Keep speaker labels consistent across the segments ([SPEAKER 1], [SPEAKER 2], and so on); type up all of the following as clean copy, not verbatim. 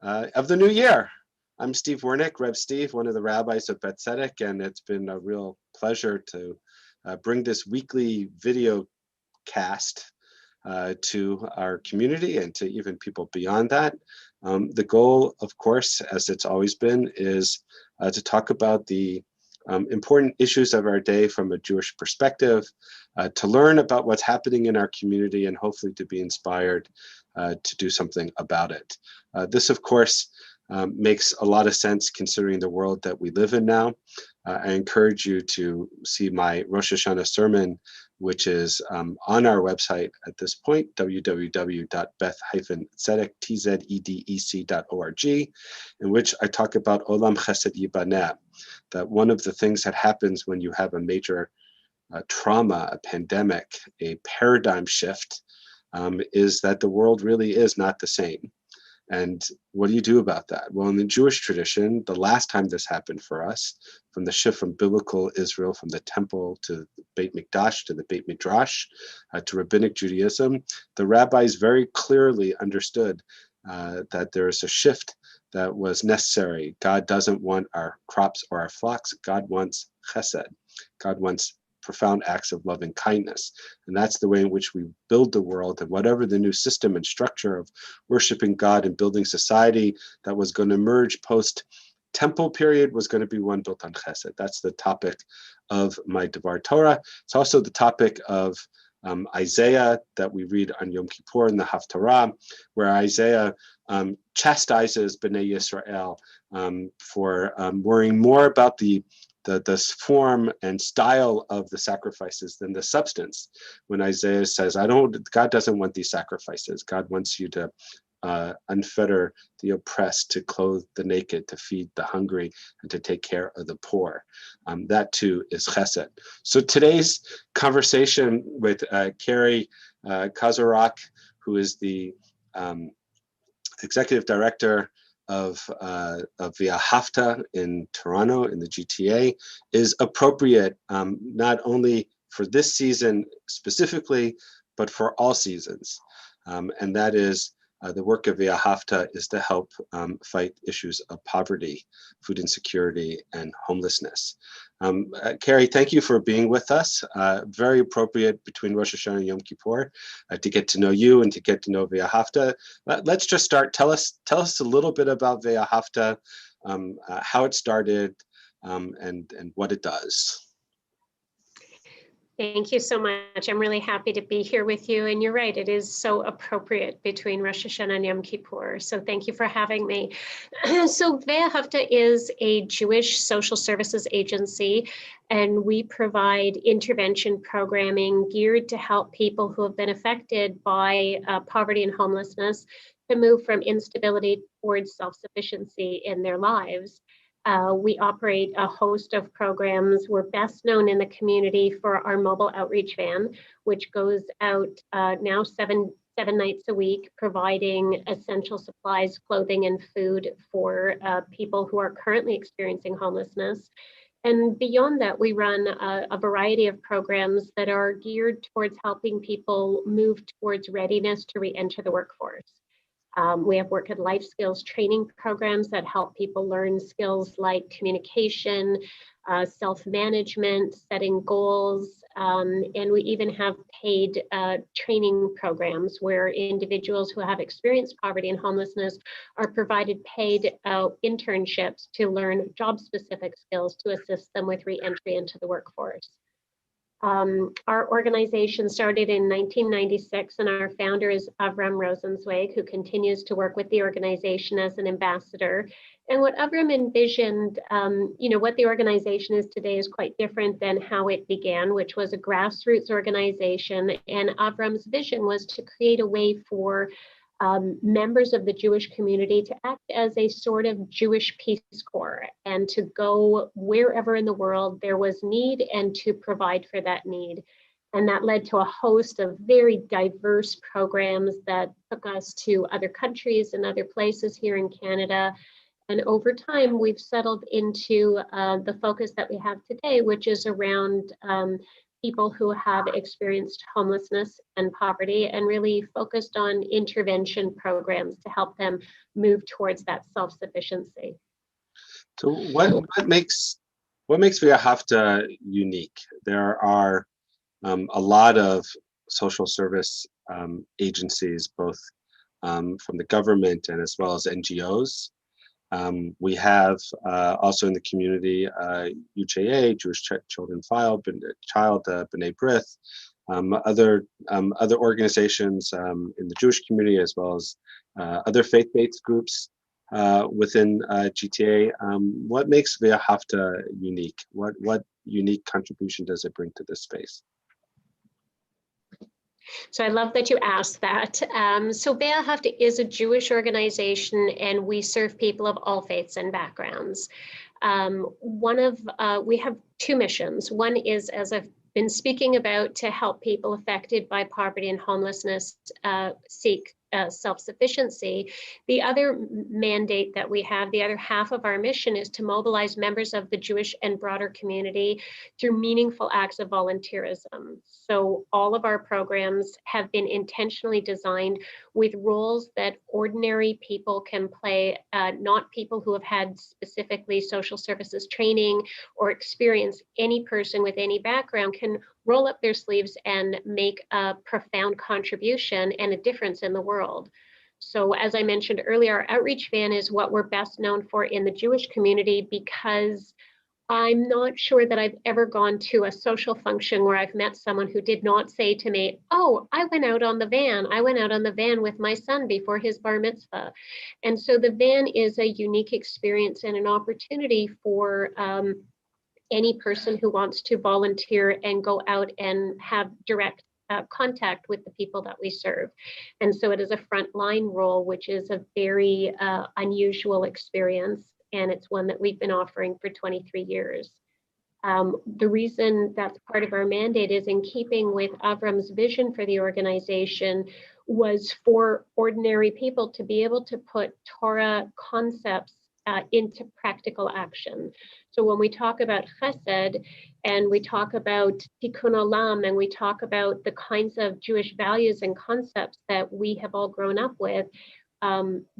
[SPEAKER 1] of the new year. I'm Steve Wernick, Reb Steve, one of the rabbis of Bet Tzedek, and it's been a real pleasure to bring this weekly video cast to our community and to even people beyond that. The goal, of course, as it's always been, is to talk about the important issues of our day from a Jewish perspective, to learn about what's happening in our community and hopefully to be inspired to do something about it. This, of course, makes a lot of sense considering the world that we live in now. I encourage you to see my Rosh Hashanah sermon, which is on our website at this point, www.beth-tzedek.org, in which I talk about Olam Chesed Yibaneh, that one of the things that happens when you have a major trauma, a pandemic, a paradigm shift, is that the world really is not the same. And what do you do about that? Well, in the Jewish tradition, the last time this happened for us, from the shift from biblical Israel, from the temple to the Beit Mikdash to the Beit Midrash, to rabbinic Judaism, the rabbis very clearly understood that there is a shift that was necessary. God doesn't want our crops or our flocks. God wants chesed. God wants profound acts of loving kindness. And that's the way in which we build the world, and whatever the new system and structure of worshiping God and building society that was going to emerge post-temple period was going to be one built on chesed. That's the topic of my Devar Torah. It's also the topic of Isaiah that we read on Yom Kippur in the Haftarah, where Isaiah chastises Bnei Yisrael for worrying more about the form and style of the sacrifices than the substance. When Isaiah says, God doesn't want these sacrifices. God wants you to unfetter the oppressed, to clothe the naked, to feed the hungry, and to take care of the poor. That too is chesed. So today's conversation with Cari Kozierok, who is the executive director of Veyakta in Toronto in the GTA, is appropriate not only for this season specifically, but for all seasons. And that is the work of Veyakta is to help fight issues of poverty, food insecurity, and homelessness. Cari, thank you for being with us. Very appropriate between Rosh Hashanah and Yom Kippur to get to know you and to get to know Veyakta. Let's just start. Tell us a little bit about Veyakta, how it started, and what it does.
[SPEAKER 2] Thank you so much. I'm really happy to be here with you. And you're right, it is so appropriate between Rosh Hashanah and Yom Kippur. So thank you for having me. So Veyakta is a Jewish social services agency, and we provide intervention programming geared to help people who have been affected by poverty and homelessness to move from instability towards self-sufficiency in their lives. We operate a host of programs. We're best known in the community for our mobile outreach van, which goes out now seven nights a week, providing essential supplies, clothing, and food for people who are currently experiencing homelessness. And beyond that, we run a variety of programs that are geared towards helping people move towards readiness to re-enter the workforce. We have work and life skills training programs that help people learn skills like communication, self-management, setting goals, and we even have paid training programs where individuals who have experienced poverty and homelessness are provided paid internships to learn job-specific skills to assist them with re-entry into the workforce. Our organization started in 1996, and our founder is Avram Rosenzweig, who continues to work with the organization as an ambassador. And what Avram envisioned, what the organization is today is quite different than how it began, which was a grassroots organization. And Avram's vision was to create a way for members of the Jewish community to act as a sort of Jewish Peace Corps and to go wherever in the world there was need and to provide for that need. And that led to a host of very diverse programs that took us to other countries and other places here in Canada. And over time, we've settled into the focus that we have today, which is around people who have experienced homelessness and poverty, and really focused on intervention programs to help them move towards that self-sufficiency.
[SPEAKER 1] So what makes Veyakta unique? There are a lot of social service agencies, both from the government and as well as NGOs. We have also in the community UJA, Jewish Children Child, B'nai B'rith, other organizations in the Jewish community, as well as other faith-based groups within GTA. What makes Veyakta unique? What unique contribution does it bring to this space?
[SPEAKER 2] So I love that you asked that. So Veyakta is a Jewish organization, and we serve people of all faiths and backgrounds. We have two missions. One is, as I've been speaking about, to help people affected by poverty and homelessness seek self-sufficiency. The other mandate that we have, the other half of our mission, is to mobilize members of the Jewish and broader community through meaningful acts of volunteerism. So all of our programs have been intentionally designed with roles that ordinary people can play, not people who have had specifically social services training or experience. Any person with any background can roll up their sleeves and make a profound contribution and a difference in the world. So as I mentioned earlier, our outreach van is what we're best known for in the Jewish community, because I'm not sure that I've ever gone to a social function where I've met someone who did not say to me, "Oh, I went out on the van. I went out on the van with my son before his bar mitzvah." And so the van is a unique experience and an opportunity for any person who wants to volunteer and go out and have direct contact with the people that we serve. And so it is a frontline role, which is a very unusual experience. And it's one that we've been offering for 23 years. The reason that's part of our mandate is in keeping with Avram's vision for the organization, was for ordinary people to be able to put Torah concepts into practical action. So when we talk about chesed, and we talk about tikkun olam, and we talk about the kinds of Jewish values and concepts that we have all grown up with,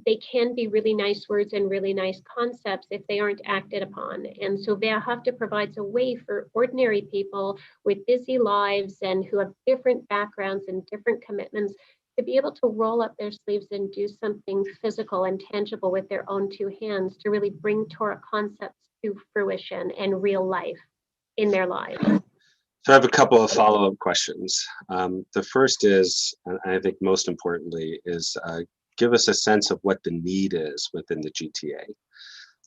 [SPEAKER 2] they can be really nice words and really nice concepts if they aren't acted upon. And so Veyakta provides a way for ordinary people with busy lives and who have different backgrounds and different commitments to be able to roll up their sleeves and do something physical and tangible with their own two hands to really bring Torah concepts to fruition and real life in their lives.
[SPEAKER 1] So I have a couple of follow-up questions. The first is, and I think most importantly, is give us a sense of what the need is within the GTA.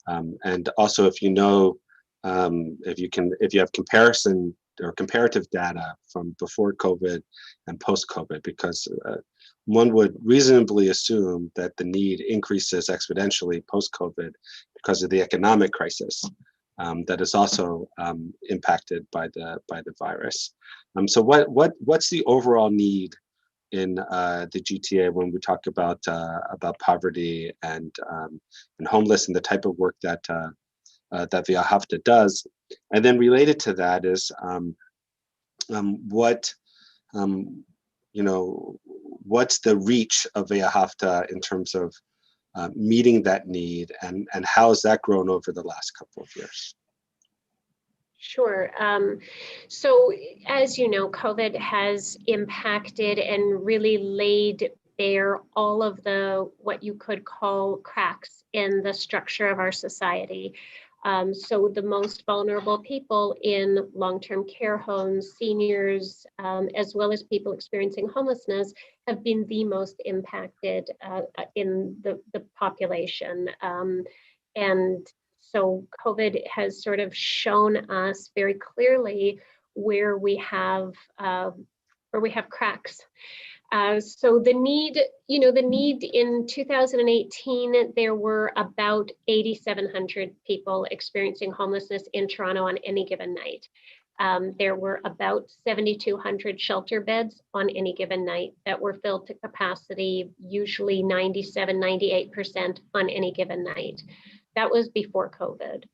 [SPEAKER 1] And also, if you know, if you have comparison or comparative data from before COVID and post-COVID, because one would reasonably assume that the need increases exponentially post-COVID because of the economic crisis that is also impacted by the virus. So what's the overall need in the GTA when we talk about poverty and homeless, and the type of work that that Veyakta does? And then related to that is what's the reach of Veyakta in terms of meeting that need, and how has that grown over the last couple of years?
[SPEAKER 2] Sure. So as you know, COVID has impacted and really laid bare all of the what you could call cracks in the structure of our society. So the most vulnerable people in long-term care homes, seniors, as well as people experiencing homelessness, have been the most impacted in the population. And so COVID has sort of shown us very clearly where we have cracks. So the need in 2018, there were about 8,700 people experiencing homelessness in Toronto on any given night. There were about 7,200 shelter beds on any given night that were filled to capacity, usually 97, 98% on any given night. That was before COVID.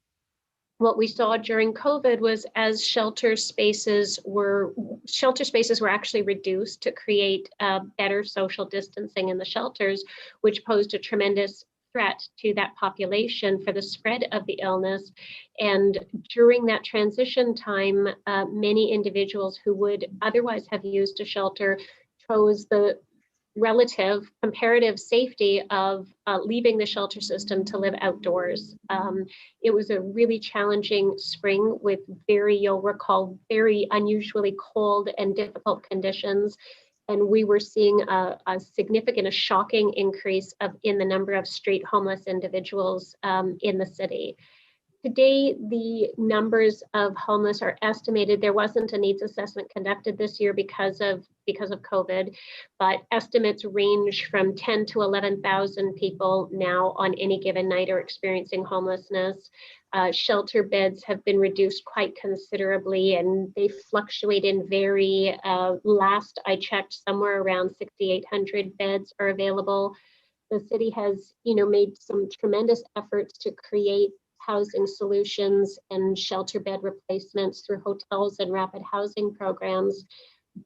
[SPEAKER 2] what we saw during COVID was as shelter spaces were actually reduced to create better social distancing in the shelters, which posed a tremendous threat to that population for the spread of the illness. And during that transition time, many individuals who would otherwise have used a shelter chose the relative comparative safety of leaving the shelter system to live outdoors. It was a really challenging spring with you'll recall, very unusually cold and difficult conditions. And we were seeing a shocking increase in the number of street homeless individuals in the city. Today, the numbers of homeless are estimated. There wasn't a needs assessment conducted this year because of COVID, but estimates range from 10 to 11,000 people now on any given night are experiencing homelessness. Shelter beds have been reduced quite considerably, and they fluctuate in vary. Last I checked, somewhere around 6,800 beds are available. The city has, made some tremendous efforts to create housing solutions and shelter bed replacements through hotels and rapid housing programs,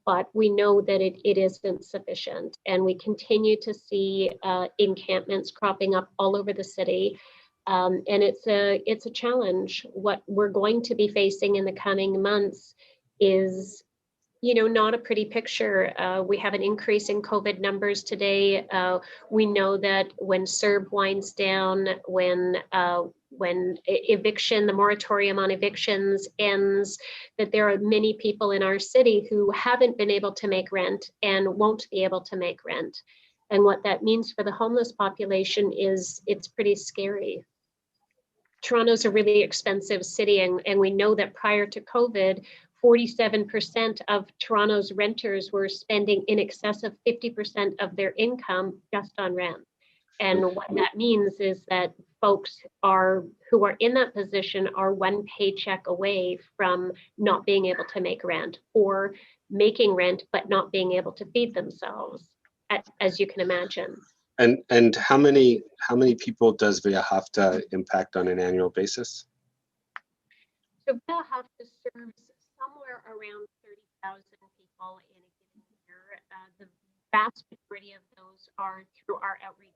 [SPEAKER 2] but we know that it isn't sufficient. And we continue to see encampments cropping up all over the city. And it's a challenge. What we're going to be facing in the coming months is not a pretty picture. We have an increase in COVID numbers today. We know that when CERB winds down, when eviction, the moratorium on evictions ends, that there are many people in our city who haven't been able to make rent and won't be able to make rent. And what that means for the homeless population is it's pretty scary. Toronto's a really expensive city, and we know that prior to COVID, 47% of Toronto's renters were spending in excess of 50% of their income just on rent. And what that means is that folks who are in that position are one paycheck away from not being able to make rent, or making rent but not being able to feed themselves, as you can imagine.
[SPEAKER 1] And how many people does Veyakta impact on an annual basis?
[SPEAKER 2] So Veyakta serves somewhere around 30,000 people in a given year. The vast majority of those are through our outreach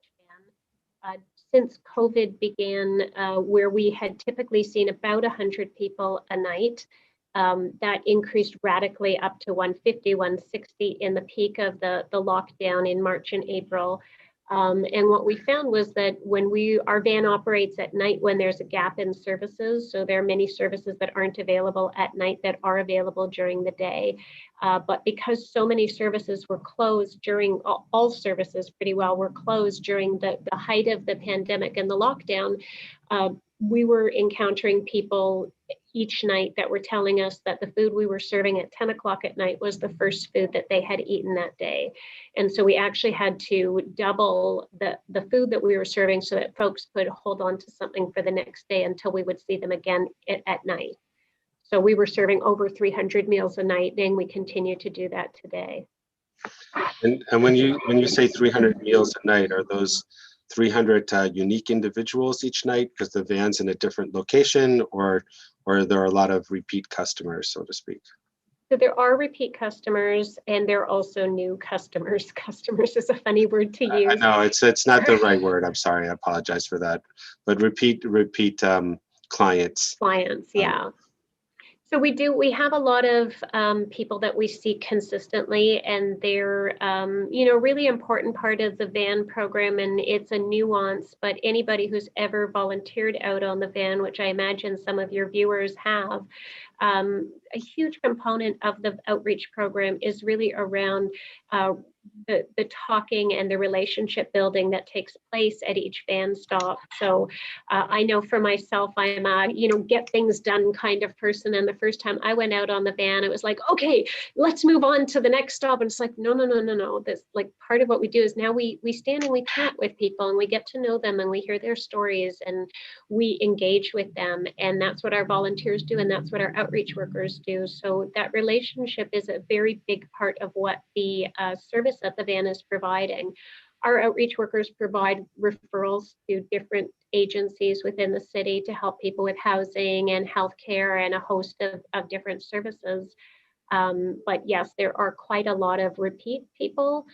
[SPEAKER 2] van. Since COVID began, where we had typically seen about 100 people a night, that increased radically up to 150, 160 in the peak of the lockdown in March and April. And what we found was that when our van operates at night when there's a gap in services, so there are many services that aren't available at night that are available during the day. But because so many services were closed all services pretty well were closed during the height of the pandemic and the lockdown, we were encountering people each night that were telling us that the food we were serving at 10 o'clock at night was the first food that they had eaten that day. And so we actually had to double the food that we were serving so that folks could hold on to something for the next day until we would see them again at night. So we were serving over 300 meals a night, and we continue to do that today.
[SPEAKER 1] And when you say 300 meals a night, are those 300 unique individuals each night because the van's in a different location, or there are a lot of repeat customers, so to speak?
[SPEAKER 2] So there are repeat customers, and there are also new customers. Customers is a funny word to use.
[SPEAKER 1] I know it's not the right word. I'm sorry. I apologize for that. But repeat clients.
[SPEAKER 2] Clients, yeah. So we have a lot of people that we see consistently, and they're, really important part of the van program, and it's a nuance, but anybody who's ever volunteered out on the van, which I imagine some of your viewers have, a huge component of the outreach program is really around the talking and the relationship building that takes place at each van stop. So I know for myself, I am a, get things done kind of person. And the first time I went out on the van, it was like, okay, let's move on to the next stop. And it's like, no. This, like, part of what we do is now we stand and we chat with people, and we get to know them, and we hear their stories, and we engage with them. And that's what our volunteers do, and that's what our outreach workers do. So that relationship is a very big part of what the service that the van is providing. our outreach workers provide referrals to different agencies within the city to help people with housing and healthcare and a host of different services. But yes, there are quite a lot of repeat people.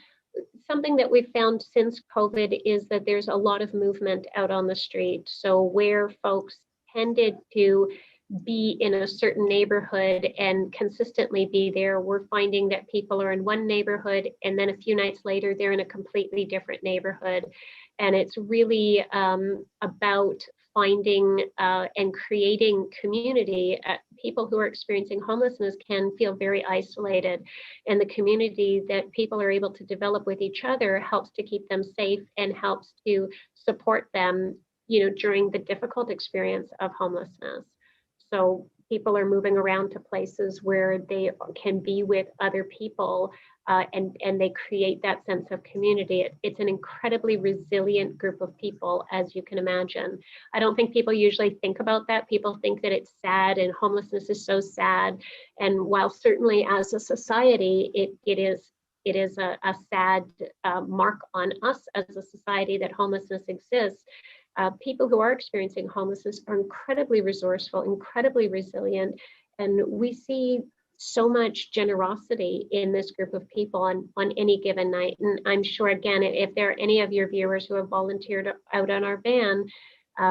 [SPEAKER 2] Something that we've found since COVID is that there's a lot of movement out on the street. So where folks tended to be in a certain neighborhood and consistently be there, we're finding that people are in one neighborhood and then a few nights later they're in a completely different neighborhood. And it's really about finding and creating community. People who are experiencing homelessness can feel very isolated, and the community that people are able to develop with each other helps to keep them safe and helps to support them, during the difficult experience of homelessness. So people are moving around to places where they can be with other people, and they create that sense of community. It's an incredibly resilient group of people, as you can imagine. I don't think people usually think about that. People think that it's sad and homelessness is so sad. And while certainly as a society, it is a sad mark on us as a society that homelessness exists. People who are experiencing homelessness are incredibly resourceful, incredibly resilient, and we see so much generosity in this group of people on any given night. And I'm sure, again, if there are any of your viewers who have volunteered out on our van,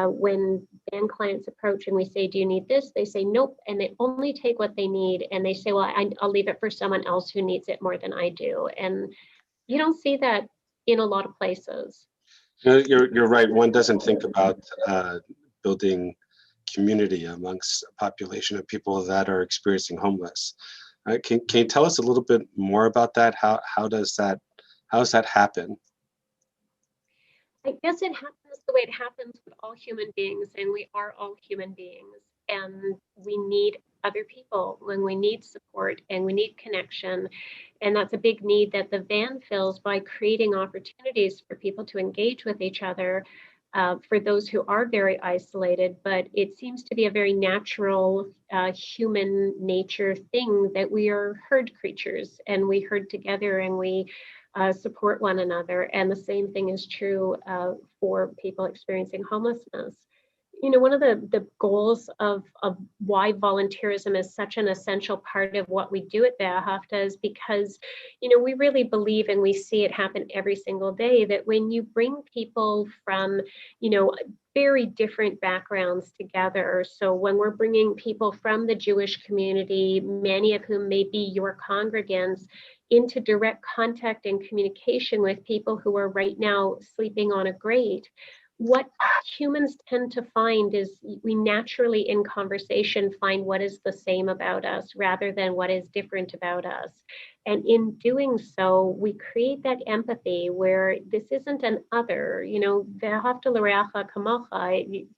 [SPEAKER 2] when van clients approach and we say, do you need this? They say, nope. And they only take what they need. And they say, well, I'll leave it for someone else who needs it more than I do. And you don't see that in a lot of places.
[SPEAKER 1] You're right. One doesn't think about building community amongst a population of people that are experiencing homeless. Can you tell us a little bit more about that? How does that happen?
[SPEAKER 2] I guess it happens the way it happens with all human beings, and we are all human beings, and we need other people when we need support and we need connection. And that's a big need that the van fills by creating opportunities for people to engage with each other, for those who are very isolated. But it seems to be a very natural human nature thing that we are herd creatures, and we herd together and we support one another. And the same thing is true for people experiencing homelessness. One of the goals of why volunteerism is such an essential part of what we do at Veyakta is because, we really believe, and we see it happen every single day, that when you bring people from, very different backgrounds together. So when we're bringing people from the Jewish community, many of whom may be your congregants, into direct contact and communication with people who are right now sleeping on a grate, what humans tend to find is we naturally in conversation find what is the same about us rather than what is different about us. And in doing so, we create that empathy where this isn't an other, Veyakta l'reacha kamocha.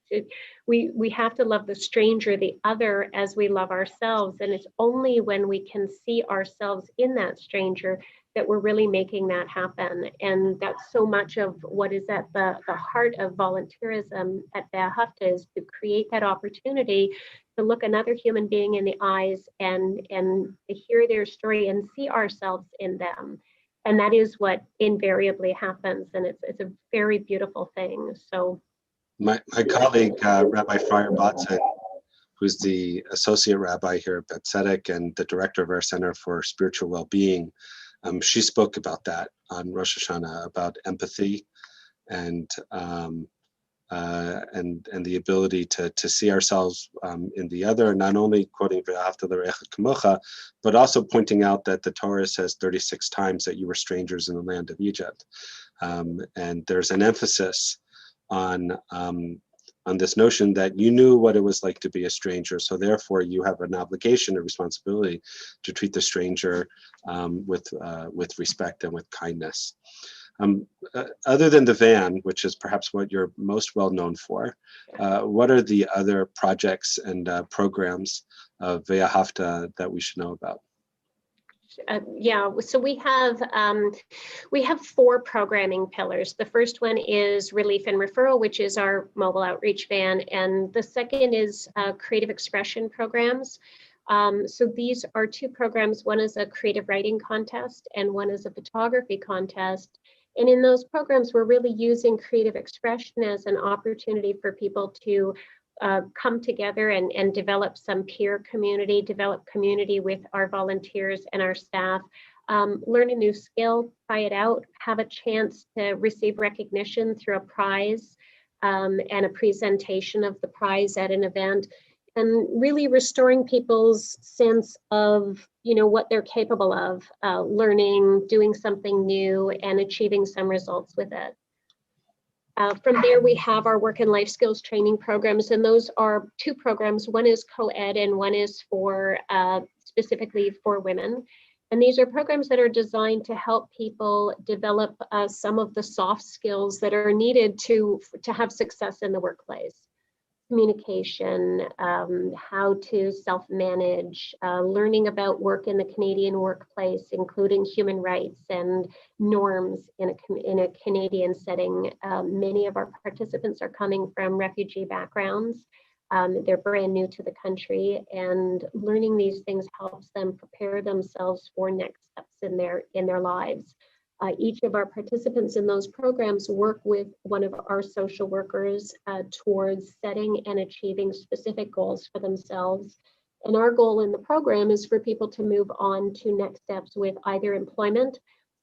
[SPEAKER 2] We have to love the stranger, the other, as we love ourselves. And it's only when we can see ourselves in that stranger that we're really making that happen. And that's so much of what is at the heart of volunteerism at Veyakta, is to create that opportunity to look another human being in the eyes and to hear their story and see ourselves in them. And that is what invariably happens. And it's a very beautiful thing. So
[SPEAKER 1] My colleague, Rabbi Friar Batzen, who's the associate rabbi here at Bet Tzedek and the director of our Center for Spiritual Well-Being, she spoke about that on Rosh Hashanah, about empathy and the ability to see ourselves in the other, not only quoting V'ahavta l'reacha kamocha, but also pointing out that the Torah says 36 times that you were strangers in the land of Egypt. And there's an emphasis on this notion that you knew what it was like to be a stranger, so therefore you have an obligation, a responsibility to treat the stranger with respect and with kindness. Other than the van, which is perhaps what you're most well known for, what are the other projects and programs of Veyakta that we should know about?
[SPEAKER 2] So we have 4 programming pillars. The first one is Relief and Referral, which is our mobile outreach van, and the second is creative expression programs. So these are 2 programs. One is a creative writing contest and one is a photography contest. And in those programs, we're really using creative expression as an opportunity for people to come together and develop some peer community, develop community with our volunteers and our staff, learn a new skill, try it out, have a chance to receive recognition through a prize and a presentation of the prize at an event, and really restoring people's sense of, what they're capable of, learning, doing something new, and achieving some results with it. From there, we have our work and life skills training programs, and those are two programs. One is co-ed and one is for specifically for women. And these are programs that are designed to help people develop some of the soft skills that are needed to have success in the workplace. Communication, how to self-manage, learning about work in the Canadian workplace, including human rights and norms in a Canadian setting. Many of our participants are coming from refugee backgrounds. They're brand new to the country, and learning these things helps them prepare themselves for next steps in their lives. Each of our participants in those programs work with one of our social workers towards setting and achieving specific goals for themselves. And our goal in the program is for people to move on to next steps with either employment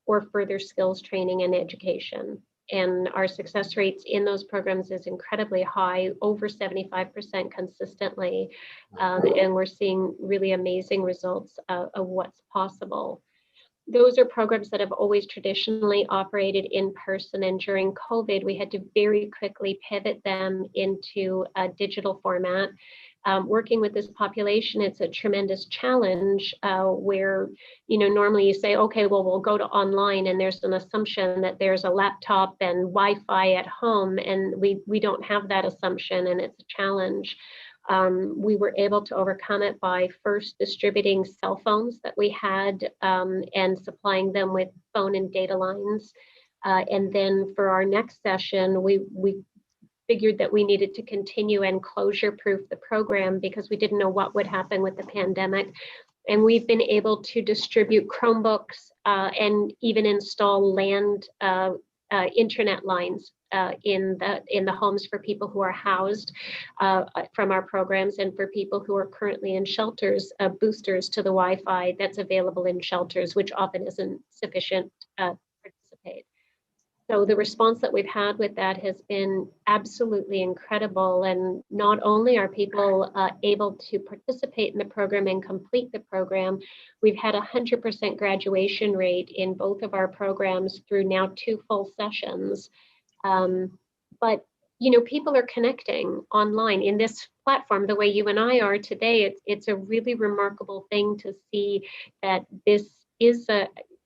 [SPEAKER 2] or further skills training and education. And our success rates in those programs is incredibly high, over 75% consistently. And we're seeing really amazing results of what's possible. Those are programs that have always traditionally operated in person, and during COVID, we had to very quickly pivot them into a digital format. Working with this population, it's a tremendous challenge where, normally you say, okay, well, we'll go to online, and there's an assumption that there's a laptop and Wi-Fi at home, and we don't have that assumption, and it's a challenge. We were able to overcome it by first distributing cell phones that we had and supplying them with phone and data lines. And then for our next session, we figured that we needed to continue and closure-proof the program because we didn't know what would happen with the pandemic. And we've been able to distribute Chromebooks and even install land internet lines in the homes for people who are housed from our programs, and for people who are currently in shelters, boosters to the Wi-Fi that's available in shelters, which often isn't sufficient to participate. So the response that we've had with that has been absolutely incredible. And not only are people able to participate in the program and complete the program, we've had 100% graduation rate in both of our programs through now 2 full sessions. But people are connecting online in this platform the way you and I are today. It's a really remarkable thing to see that this is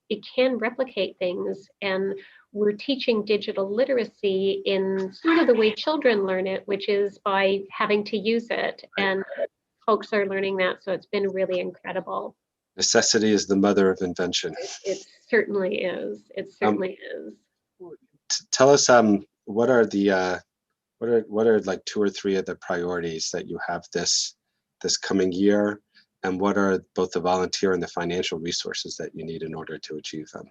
[SPEAKER 2] it can replicate things, and we're teaching digital literacy in sort of the way children learn it, which is by having to use it. And folks are learning that, so it's been really incredible.
[SPEAKER 1] Necessity is the mother of invention.
[SPEAKER 2] It certainly is. It certainly is.
[SPEAKER 1] Tell us, what are like 2 or 3 of the priorities that you have this coming year, and what are both the volunteer and the financial resources that you need in order to achieve them?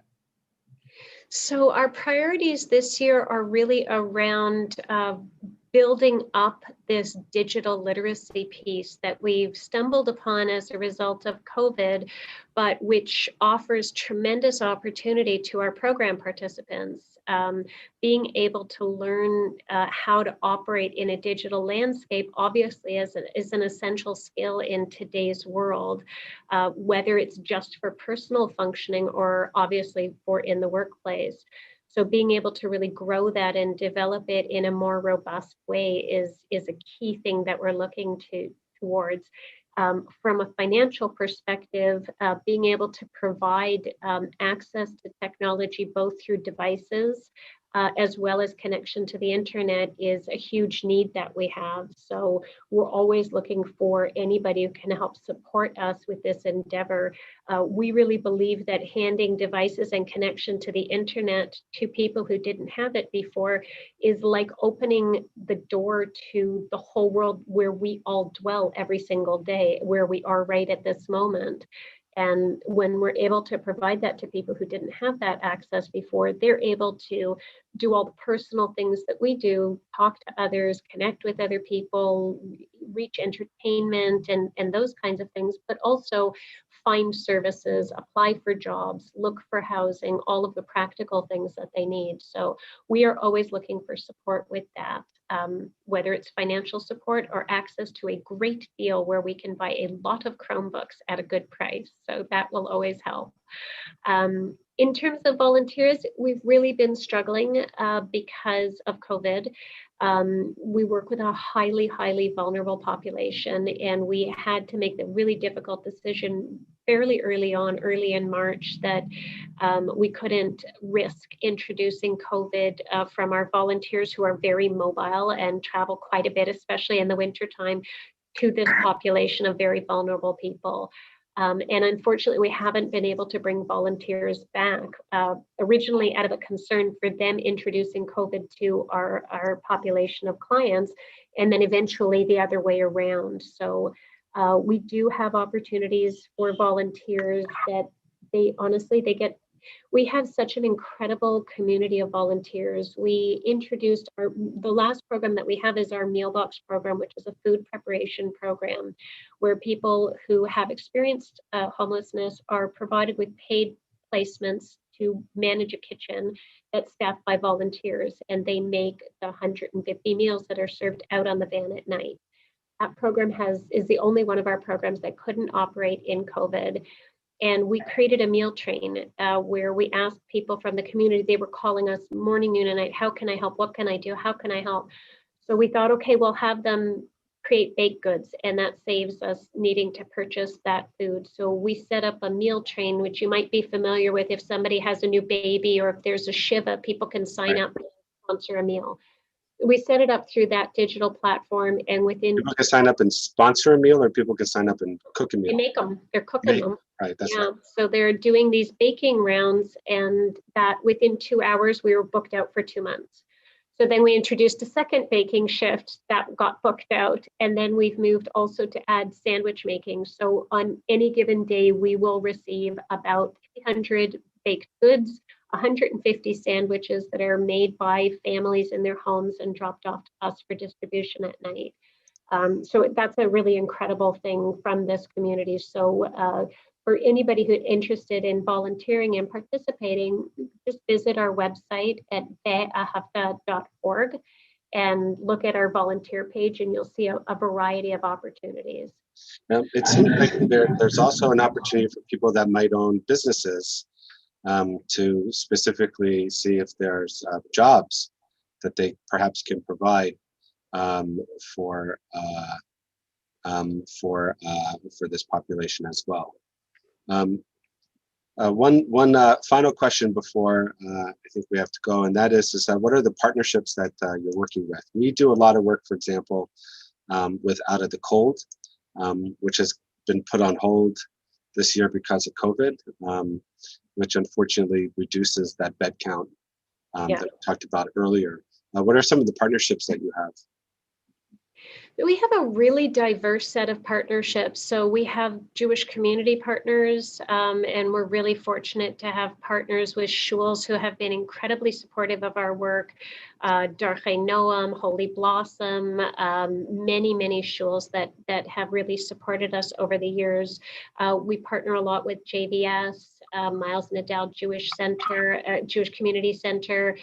[SPEAKER 2] So our priorities this year are really around building up this digital literacy piece that we've stumbled upon as a result of COVID, but which offers tremendous opportunity to our program participants. Being able to learn how to operate in a digital landscape obviously is an essential skill in today's world, whether it's just for personal functioning or obviously for in the workplace. So being able to really grow that and develop it in a more robust way is a key thing that we're looking towards. From a financial perspective, being able to provide access to technology both through devices as well as connection to the internet is a huge need that we have. So we're always looking for anybody who can help support us with this endeavor. We really believe that handing devices and connection to the internet to people who didn't have it before is like opening the door to the whole world where we all dwell every single day, where we are right at this moment. And when we're able to provide that to people who didn't have that access before, they're able to do all the personal things that we do, talk to others, connect with other people, reach entertainment and those kinds of things, but also find services, apply for jobs, look for housing, all of the practical things that they need. So we are always looking for support with that, whether it's financial support or access to a great deal where we can buy a lot of Chromebooks at a good price. So that will always help. In terms of volunteers, we've really been struggling because of COVID. We work with a highly, highly vulnerable population, and we had to make the really difficult decision fairly early on, early in March, that we couldn't risk introducing COVID from our volunteers who are very mobile and travel quite a bit, especially in the wintertime, to this population of very vulnerable people. And unfortunately, we haven't been able to bring volunteers back, originally out of a concern for them introducing COVID to our population of clients, and then eventually the other way around. So we do have opportunities for volunteers that we have such an incredible community of volunteers. We introduced the last program that we have is our meal box program, which is a food preparation program where people who have experienced homelessness are provided with paid placements to manage a kitchen that's staffed by volunteers, and they make the 150 meals that are served out on the van at night. That program is the only one of our programs that couldn't operate in COVID. And we created a meal train where we asked people from the community, they were calling us morning, noon, and night, how can I help? What can I do? How can I help? So we thought, okay, we'll have them create baked goods, and that saves us needing to purchase that food. So we set up a meal train, which you might be familiar with if somebody has a new baby or if there's a Shiva, people can sign up and sponsor a meal. We set it up through that digital platform, and within
[SPEAKER 1] people can sign up and sponsor a meal, or people can sign up and cook a meal.
[SPEAKER 2] they make them, they're cooking them.
[SPEAKER 1] Right, that's
[SPEAKER 2] yeah.
[SPEAKER 1] right.
[SPEAKER 2] So they're doing these baking rounds, and that within 2 hours we were booked out for 2 months. So then we introduced a second baking shift that got booked out, and then we've moved also to add sandwich making. So on any given day we will receive about 300 baked goods, 150 sandwiches that are made by families in their homes and dropped off to us for distribution at night. So that's a really incredible thing from this community. So for anybody who's interested in volunteering and participating, just visit our website at Veyakta.org and look at our volunteer page, and you'll see a variety of opportunities.
[SPEAKER 1] Now, it seems like there's also an opportunity for people that might own businesses to specifically see if there's jobs that they perhaps can provide for this population as well. One final question before I think we have to go, and that is what are the partnerships that you're working with? We do a lot of work, for example, with Out of the Cold, which has been put on hold this year because of COVID, which unfortunately reduces that bed count that we talked about earlier. What are some of the partnerships that you have?
[SPEAKER 2] We have a really diverse set of partnerships. So we have Jewish community partners, and we're really fortunate to have partners with shuls who have been incredibly supportive of our work. Darchei Noam, Holy Blossom, many, many shuls that have really supported us over the years. We partner a lot with JVS, Miles Nadal Jewish Center, Jewish Community Center,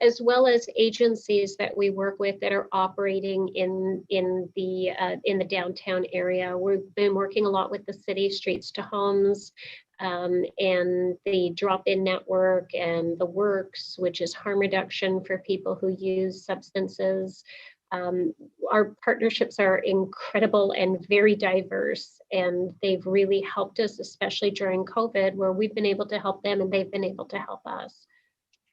[SPEAKER 2] as well as agencies that we work with that are operating in the downtown area. We've been working a lot with the city, Streets to Homes, and the Drop-In Network, and the Works, which is harm reduction for people who use substances. Our partnerships are incredible and very diverse, and they've really helped us, especially during COVID, where we've been able to help them and they've been able to help us.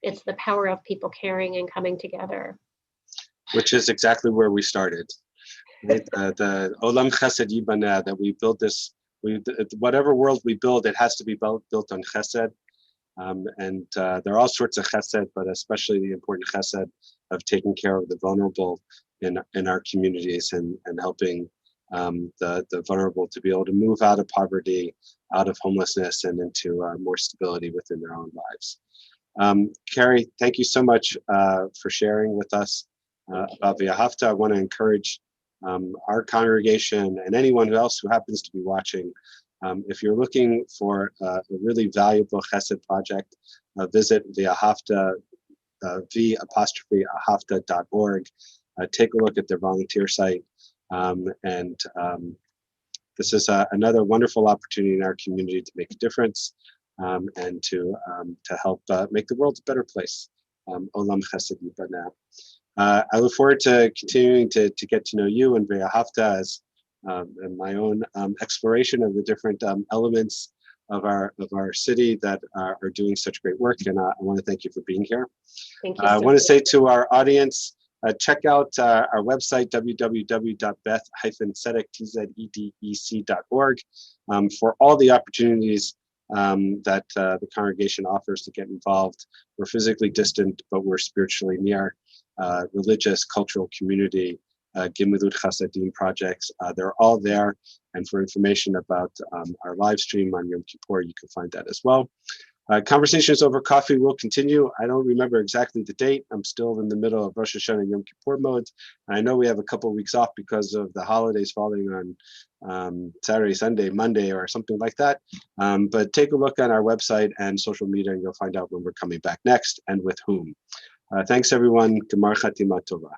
[SPEAKER 2] It's the power of people caring and coming together.
[SPEAKER 1] Which is exactly where we started. Right? The Olam Chesed Yibaneh, that we build this, whatever world we build, it has to be built on Chesed. And there are all sorts of Chesed, but especially the important Chesed of taking care of the vulnerable in our communities and helping the vulnerable to be able to move out of poverty, out of homelessness, and into more stability within their own lives. Cari, thank you so much for sharing with us about Veyakta. I want to encourage our congregation and anyone else who happens to be watching. If you're looking for a really valuable chesed project, visit Veyakta, v''ahafta.org. Take a look at their volunteer site. This is another wonderful opportunity in our community to make a difference and to help make the world a better place. Olam Chesed Yibana. I look forward to continuing to get to know you and Veyakta as and my own exploration of the different elements of our city that are doing such great work. And I want to thank you for being here.
[SPEAKER 2] Thank you.
[SPEAKER 1] I want to say to our audience, check out our website, www.beth-tzedek.org, for all the opportunities that the congregation offers to get involved. We're physically distant, but we're spiritually near. Religious, cultural community, Gimilut Chasadim projects, they're all there. And for information about our live stream on Yom Kippur, you can find that as well. Conversations over coffee will continue. I don't remember exactly the date. I'm still in the middle of Rosh Hashanah Yom Kippur mode. I know we have a couple of weeks off because of the holidays falling on Saturday, Sunday, Monday, or something like that. But take a look on our website and social media, and you'll find out when we're coming back next and with whom. Thanks, everyone. Gemar Chatima Tova.